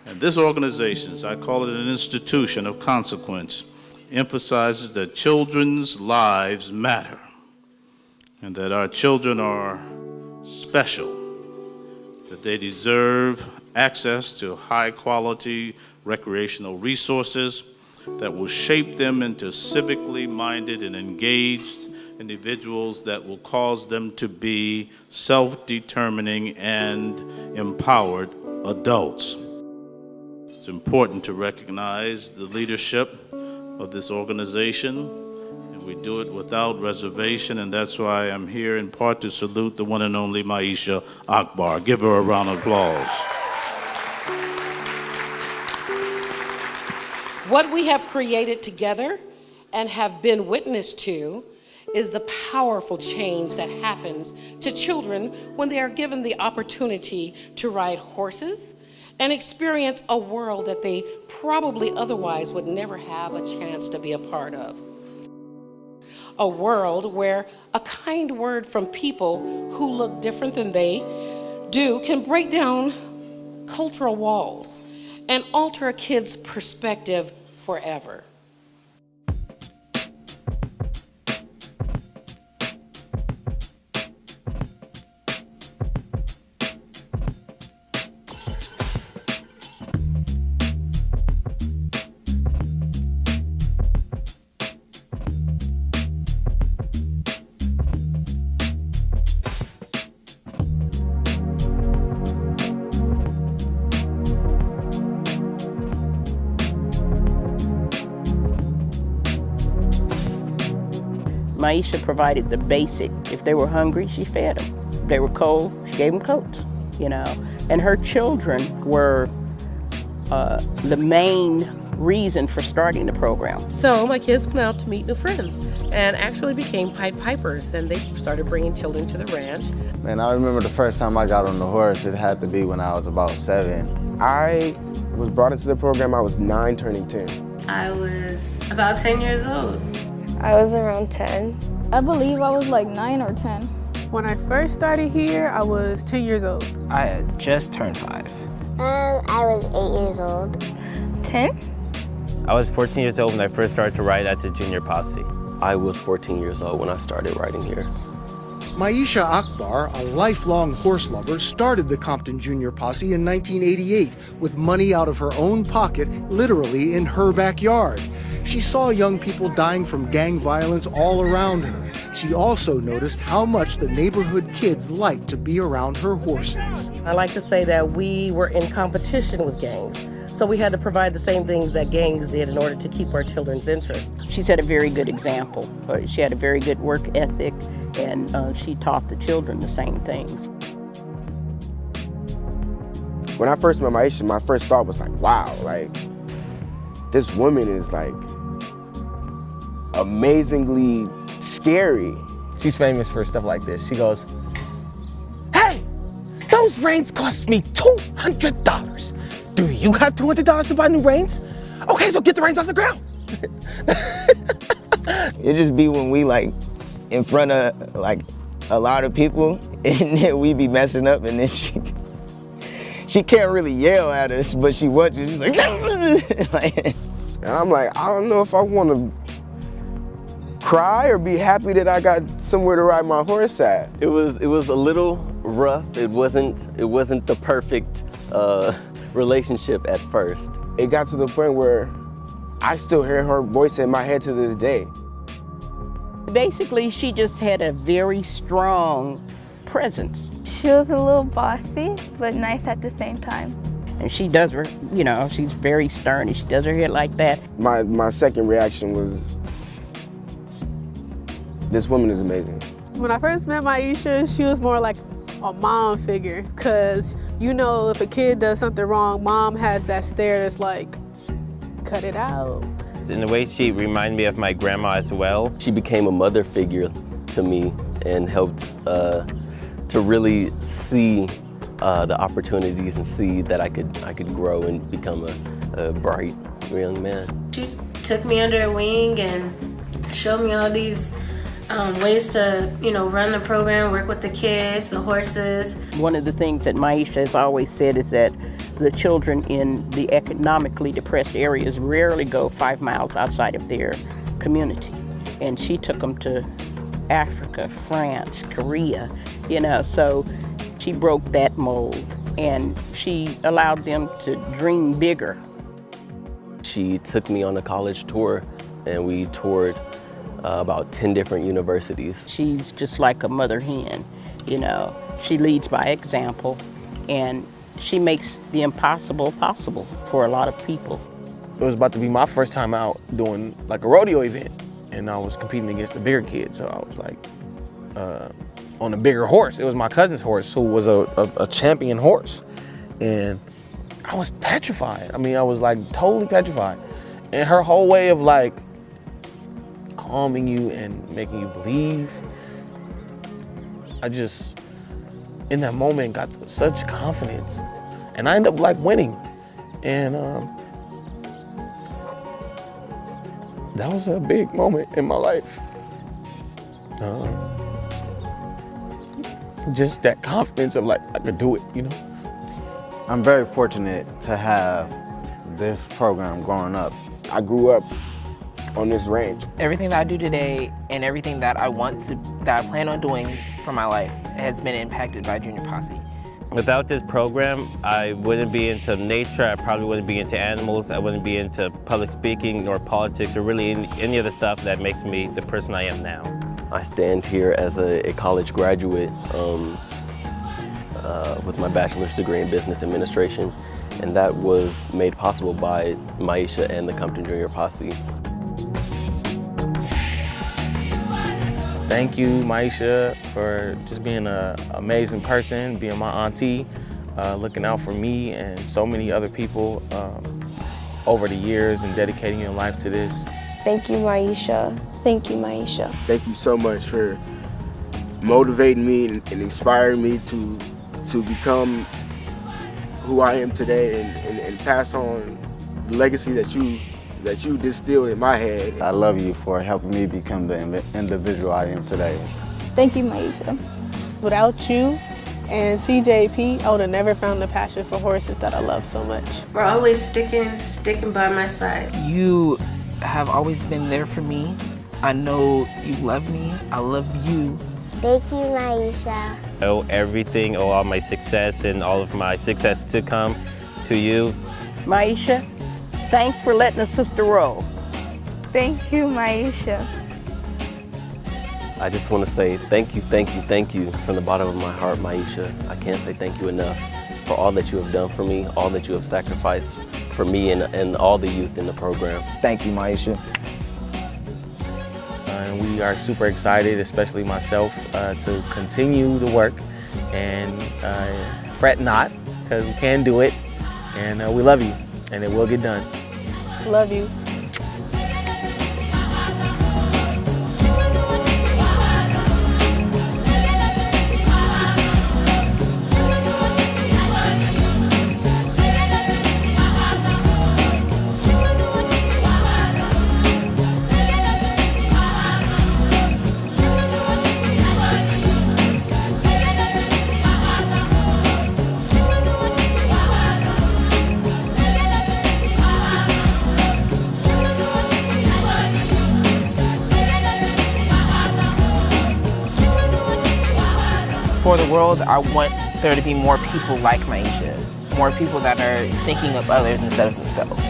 And this organization, I call it an institution of consequence, emphasizes that children's lives matter and that our children are special, that they deserve access to high-quality recreational resources that will shape them into civically minded and engaged individuals that will cause them to be self-determining and empowered adults. It's important to recognize the leadership of this organization, and we do it without reservation, and that's why I'm here in part to salute the one and only Myesha Akbar. Give her a round of applause. What we have created together and have been witness to is the powerful change that happens to children when they are given the opportunity to ride horses and experience a world that they probably otherwise would never have a chance to be a part of. A world where a kind word from people who look different than they do can break down cultural walls and alter a kid's perspective forever. Myesha provided the basic. If they were hungry, she fed them. If they were cold, she gave them coats, you know. And her children were the main reason for starting the program. So my kids went out to meet new friends and actually became Pied Pipers, and they started bringing children to the ranch. Man, I remember the first time I got on the horse, it had to be when I was about 7. I was brought into the program, I was 9 turning 10. I was about 10 years old. I was around 10. I believe I was like 9 or 10. When I first started here, I was 10 years old. I had just turned 5. I was 8 years old. 10? I was 14 years old when I first started to ride at the junior posse. I was 14 years old when I started riding here. Myesha Akbar, a lifelong horse lover, started the Compton Jr. Posse in 1988 with money out of her own pocket, literally in her backyard. She saw young people dying from gang violence all around her. She also noticed how much the neighborhood kids liked to be around her horses. I like to say that we were in competition with gangs. So we had to provide the same things that gangs did in order to keep our children's interest. She set a very good example. She had a very good work ethic, and she taught the children the same things. When I first met Myesha, my first thought was like, wow, like, this woman is like amazingly scary. She's famous for stuff like this. She goes, "Hey, those reins cost me $200. Do you have $200 to buy new reins? Okay, so get the reins off the ground." It just be when we like in front of like a lot of people and then we be messing up and then she can't really yell at us, but she watches. She's like, and I'm like, I don't know if I want to cry or be happy that I got somewhere to ride my horse at. It was a little rough. It wasn't the perfect relationship at first. It got to the point where I still hear her voice in my head to this day. Basically, she just had a very strong presence. She was a little bossy, but nice at the same time. And she does her, you know, she's very stern and she does her hair like that. My second reaction was, this woman is amazing. When I first met Myesha, she was more like a mom figure, because you know if a kid does something wrong, mom has that stare that's like, cut it out. In the way she reminded me of my grandma as well. She became a mother figure to me and helped to really see the opportunities and see that I could grow and become a bright young man. She took me under her wing and showed me all these ways to, run the program, work with the kids, the horses. One of the things that Myesha has always said is that the children in the economically depressed areas rarely go 5 miles outside of their community. And she took them to Africa, France, Korea, so she broke that mold and she allowed them to dream bigger. She took me on a college tour and we toured about 10 different universities. She's just like a mother hen, She leads by example and she makes the impossible possible for a lot of people. It was about to be my first time out doing like a rodeo event, and I was competing against the bigger kids, so I was like on a bigger horse. It was my cousin's horse, who was a champion horse, and I was petrified. I mean, I was like totally petrified. And her whole way of like calming you and making you believe, I just, in that moment, got such confidence. And I ended up like winning. And that was a big moment in my life. Just that confidence of like, I could do it, I'm very fortunate to have this program growing up. I grew up on this ranch. Everything that I do today and everything that I plan on doing for my life has been impacted by Junior Posse. Without this program, I wouldn't be into nature, I probably wouldn't be into animals, I wouldn't be into public speaking nor politics or really any of the stuff that makes me the person I am now. I stand here as a college graduate with my bachelor's degree in business administration, and that was made possible by Myesha and the Compton Jr. Posse. Thank you, Myesha, for just being an amazing person, being my auntie, looking out for me and so many other people over the years and dedicating your life to this. Thank you, Myesha. Thank you, Myesha. Thank you so much for motivating me and inspiring me to become who I am today and pass on the legacy that you distilled in my head. I love you for helping me become the individual I am today. Thank you, Myesha. Without you and CJP, I would have never found the passion for horses that I love so much. We're always sticking by my side. You have always been there for me. I know you love me. I love you. Thank you, Myesha. I owe everything, all my success and all of my success to come to you. Myesha, thanks for letting a sister roll. Thank you, Myesha. I just want to say thank you from the bottom of my heart, Myesha. I can't say thank you enough for all that you have done for me, all that you have sacrificed for me and all the youth in the program. Thank you, Myesha. And we are super excited, especially myself, to continue the work and fret not, because we can do it, and we love you, and it will get done. Love you. For the world, I want there to be more people like Myesha, more people that are thinking of others instead of themselves.